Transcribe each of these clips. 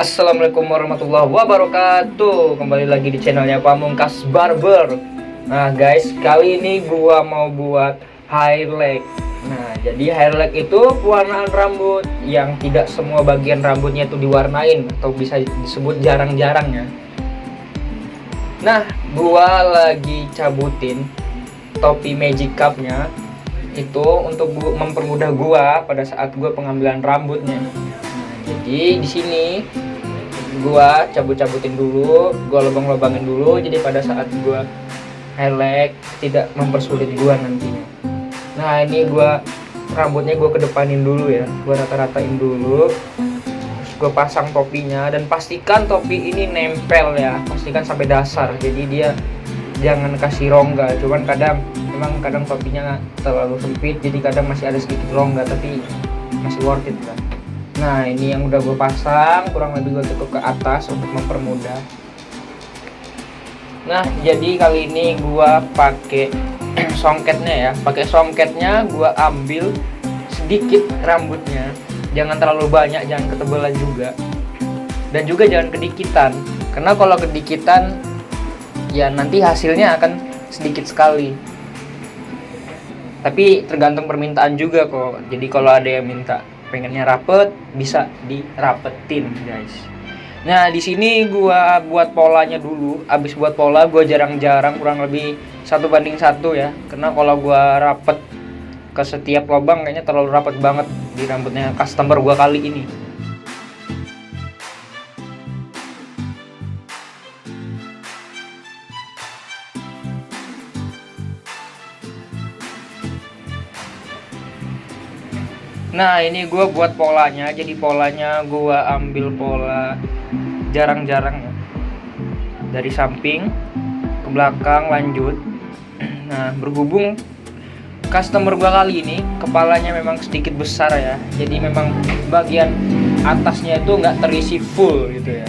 Assalamualaikum warahmatullahi wabarakatuh. Kembali lagi di channelnya Pamungkas Barber. Nah guys, kali ini gua mau buat highlight. Nah jadi highlight itu pewarnaan rambut yang tidak semua bagian rambutnya itu diwarnain, atau bisa disebut jarang-jarang ya. Nah gua lagi cabutin topi magic cupnya itu untuk mempermudah gua pada saat gua pengambilan rambutnya. Jadi di sini gua cabut-cabutin dulu, gua lubang-lubangin dulu, jadi pada saat gua highlight tidak mempersulit gua nantinya. Nah ini gua rambutnya gua kedepanin dulu ya, gua rata-ratain dulu, terus gua pasang topinya, dan pastikan topi ini nempel ya, pastikan sampai dasar, jadi dia jangan kasih rongga. Cuman kadang topinya terlalu sempit, jadi kadang masih ada sedikit rongga, tapi masih worth it lah. Nah ini yang udah gue pasang, kurang lebih gue tekuk ke atas untuk mempermudah. Nah jadi kali ini gue pakai songketnya ya, gue ambil sedikit rambutnya, jangan terlalu banyak, jangan ketebalan juga, dan juga jangan kedikitan, karena kalau kedikitan ya nanti hasilnya akan sedikit sekali. Tapi tergantung permintaan juga kok, jadi kalau ada yang minta pengennya rapet, bisa dirapetin guys. Nah di sini gua buat polanya dulu. Abis buat pola gua jarang-jarang, kurang lebih 1:1 ya, karena kalau gua rapet ke setiap lubang kayaknya terlalu rapet banget di rambutnya customer gua kali ini. Nah ini gue buat polanya, jadi polanya gue ambil pola jarang-jarang ya, dari samping ke belakang lanjut. Nah berhubung customer gue kali ini kepalanya memang sedikit besar ya, jadi memang bagian atasnya itu nggak terisi full gitu ya.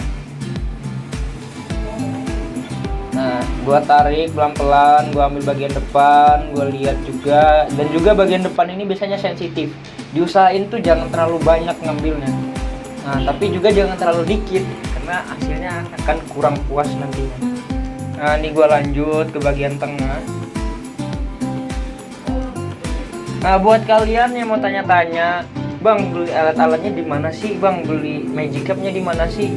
Nah gue tarik pelan-pelan, gue ambil bagian depan, gue lihat juga, dan juga bagian depan ini biasanya sensitif, diusahain tuh jangan terlalu banyak ngambilnya. Nah tapi juga jangan terlalu dikit, karena hasilnya akan kurang puas nantinya. Nah ini gue lanjut ke bagian tengah. Nah buat kalian yang mau tanya-tanya, bang beli alat-alatnya di mana sih, bang beli magic cupnya di mana sih?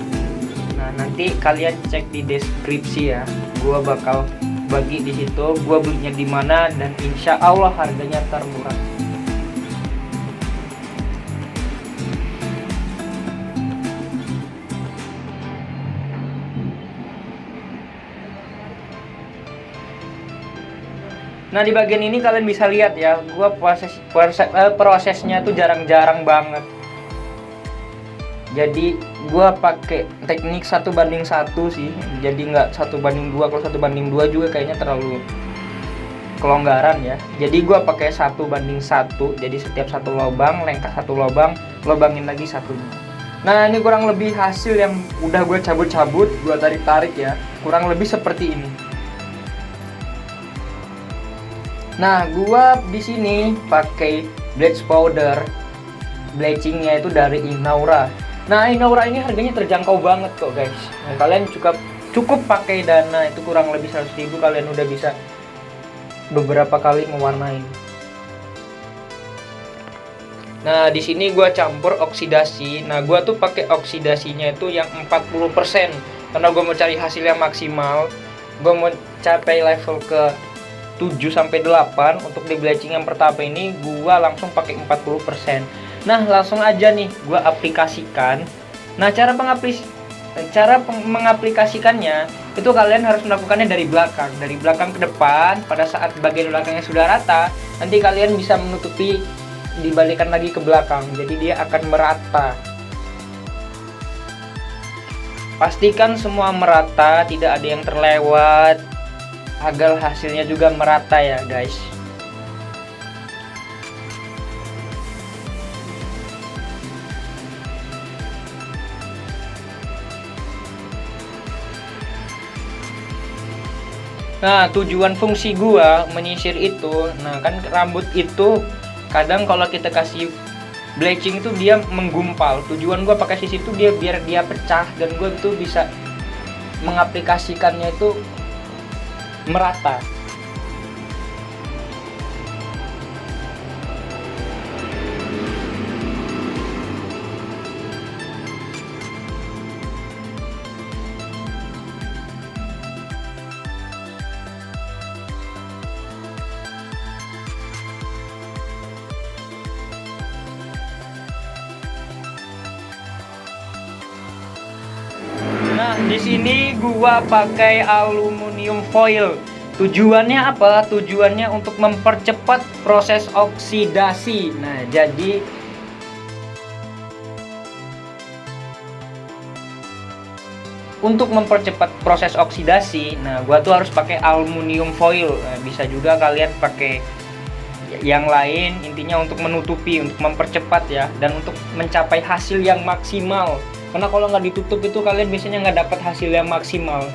Nah nanti kalian cek di deskripsi ya, gue bakal bagi di situ gue belinya di mana, dan insya Allah harganya termurah. Nah di bagian ini kalian bisa lihat ya, gua prosesnya tuh jarang-jarang banget. Jadi gua pakai teknik 1:1 sih, jadi nggak 1:2. Kalau 1:2 juga kayaknya terlalu kelonggaran ya. Jadi gua pakai 1:1, jadi setiap satu lubang lengkap satu lubang, lubangin lagi satunya. Nah ini kurang lebih hasil yang udah gue cabut-cabut, gue tarik-tarik ya, kurang lebih seperti ini. Nah, gua di sini pakai bleach powder. Bleachingnya itu dari Inaura. Nah, Inaura ini harganya terjangkau banget kok, guys. Nah, kalian cukup pakai dana itu kurang lebih 100.000, kalian udah bisa beberapa kali mewarnai. Nah, di sini gua campur oksidasi. Nah, gua tuh pakai oksidasinya itu yang 40%, karena gua mau cari hasil yang maksimal. Gua mau capai level ke 7-8 untuk di bleaching yang pertama ini, gua langsung pakai 40%. Nah langsung aja nih gua aplikasikan. Nah cara mengaplikasikannya itu kalian harus melakukannya dari belakang ke depan. Pada saat bagian belakangnya sudah rata, nanti kalian bisa menutupi, dibalikan lagi ke belakang, jadi dia akan merata. Pastikan semua merata, tidak ada yang terlewat, agar hasilnya juga merata ya guys. Nah tujuan fungsi gua menyisir itu, nah kan rambut itu kadang kalau kita kasih bleaching itu dia menggumpal. Tujuan gue pakai sis itu dia biar dia pecah dan gue tuh bisa mengaplikasikannya itu merata. Nah, di sini gua pakai aluminium foil. Tujuannya apa? Tujuannya untuk mempercepat proses oksidasi. Nah, jadi untuk mempercepat proses oksidasi, nah gua tuh harus pakai aluminium foil. Nah, bisa juga kalian pakai yang lain, intinya untuk menutupi, untuk mempercepat ya, dan untuk mencapai hasil yang maksimal. Karena kalau nggak ditutup itu kalian biasanya nggak dapat hasil yang maksimal.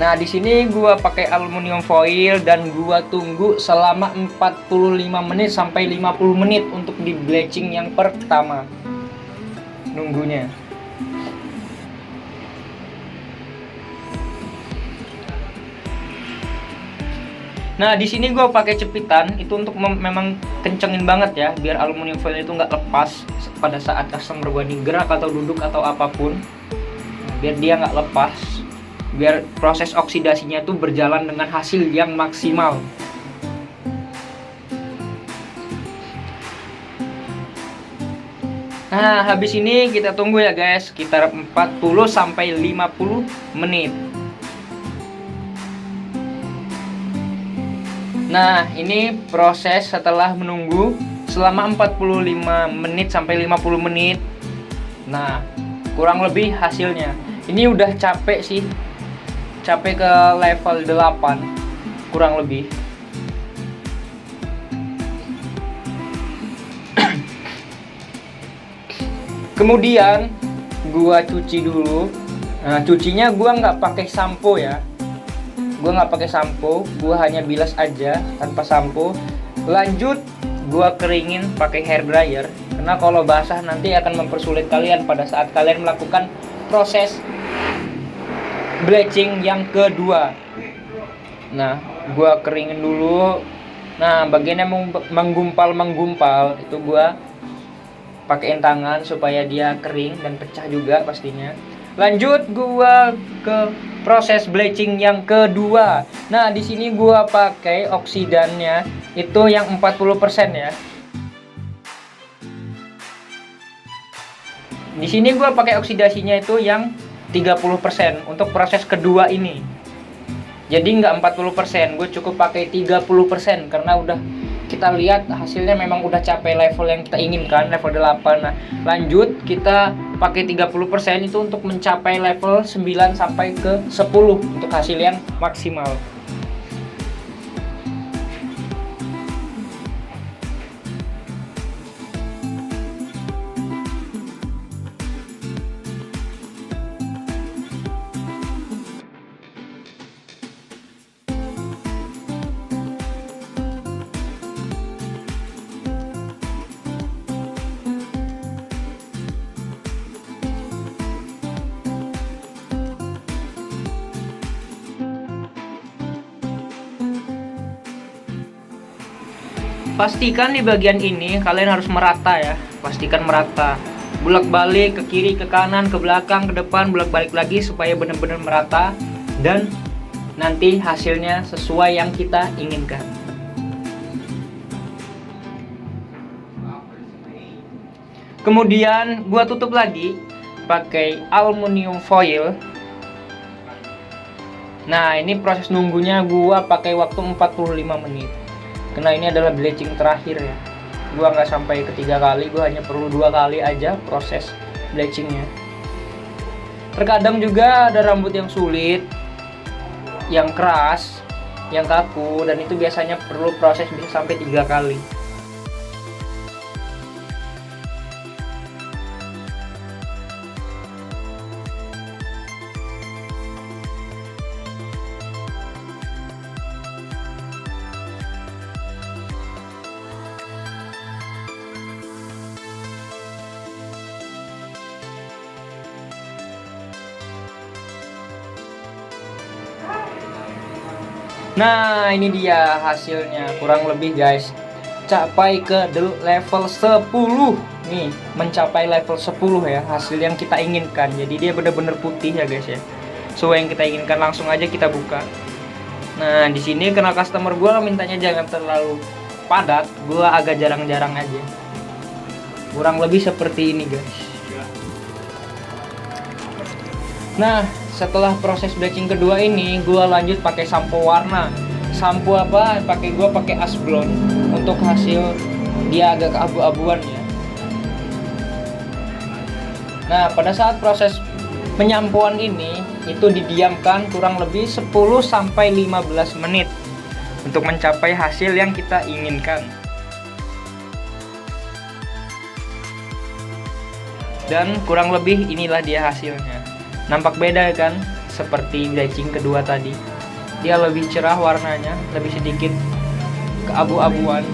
Nah, di sini gua pakai aluminium foil dan gua tunggu selama 45 menit sampai 50 menit untuk di bleaching yang pertama. Nunggunya. Nah, di sini gue pakai cepitan itu untuk memang kencengin banget ya, biar aluminium foil itu nggak lepas pada saat customer gue nih gerak atau duduk atau apapun. Nah, biar dia nggak lepas, biar proses oksidasinya itu berjalan dengan hasil yang maksimal. Nah, habis ini kita tunggu ya guys, sekitar 40 sampai 50 menit. Nah, ini proses setelah menunggu selama 45 menit sampai 50 menit. Nah, kurang lebih hasilnya. Ini udah capek sih. Capek ke level 8 kurang lebih. Kemudian gua cuci dulu. Nah, cucinya gua nggak pakai sampo ya. Gue nggak pakai sampo, gue hanya bilas aja tanpa sampo. Lanjut gue keringin pakai hair dryer, karena kalau basah nanti akan mempersulit kalian pada saat kalian melakukan proses bleaching yang kedua. Nah, gue keringin dulu. Nah, bagian yang menggumpal itu gue pakein tangan supaya dia kering dan pecah juga pastinya. Lanjut gua ke proses bleaching yang kedua. Nah, di sini gua pakai oksidannya itu yang 40% ya. Di sini gua pakai oksidasinya itu yang 30% untuk proses kedua ini. Jadi nggak 40%, gue cukup pakai 30% karena udah kita lihat hasilnya memang udah capai level yang kita inginkan, level 8. Nah, lanjut kita pakai 30% itu untuk mencapai level 9 sampai ke 10 untuk hasil yang maksimal. Pastikan di bagian ini kalian harus merata ya, pastikan merata. Bolak-balik ke kiri, ke kanan, ke belakang, ke depan, bolak-balik lagi supaya benar-benar merata dan nanti hasilnya sesuai yang kita inginkan. Kemudian gua tutup lagi pakai aluminium foil. Nah, ini proses nunggunya gua pakai waktu 45 menit. Karena ini adalah bleaching terakhir ya. Gua nggak sampai ketiga kali, gua hanya perlu 2 kali aja proses bleachingnya. Terkadang juga ada rambut yang sulit, yang keras, yang kaku, dan itu biasanya perlu proses bisa sampai 3 kali. Nah, ini dia hasilnya kurang lebih guys. Capai ke level 10. Nih, mencapai level 10 ya, hasil yang kita inginkan. Jadi dia benar-benar putih ya guys ya. So yang kita inginkan, langsung aja kita buka. Nah, di sini karena customer gua mintanya jangan terlalu padat, gua agak jarang-jarang aja. Kurang lebih seperti ini guys. Nah, setelah proses bleaching kedua ini, gua lanjut pakai sampo warna. Sampo apa? Gua pakai Ash Blonde untuk hasil dia agak keabu-abuan ya. Nah, pada saat proses penyampuan ini itu didiamkan kurang lebih 10 sampai 15 menit untuk mencapai hasil yang kita inginkan. Dan kurang lebih inilah dia hasilnya. Nampak beda kan, seperti bleaching kedua tadi. Dia lebih cerah warnanya, lebih sedikit keabu-abuan.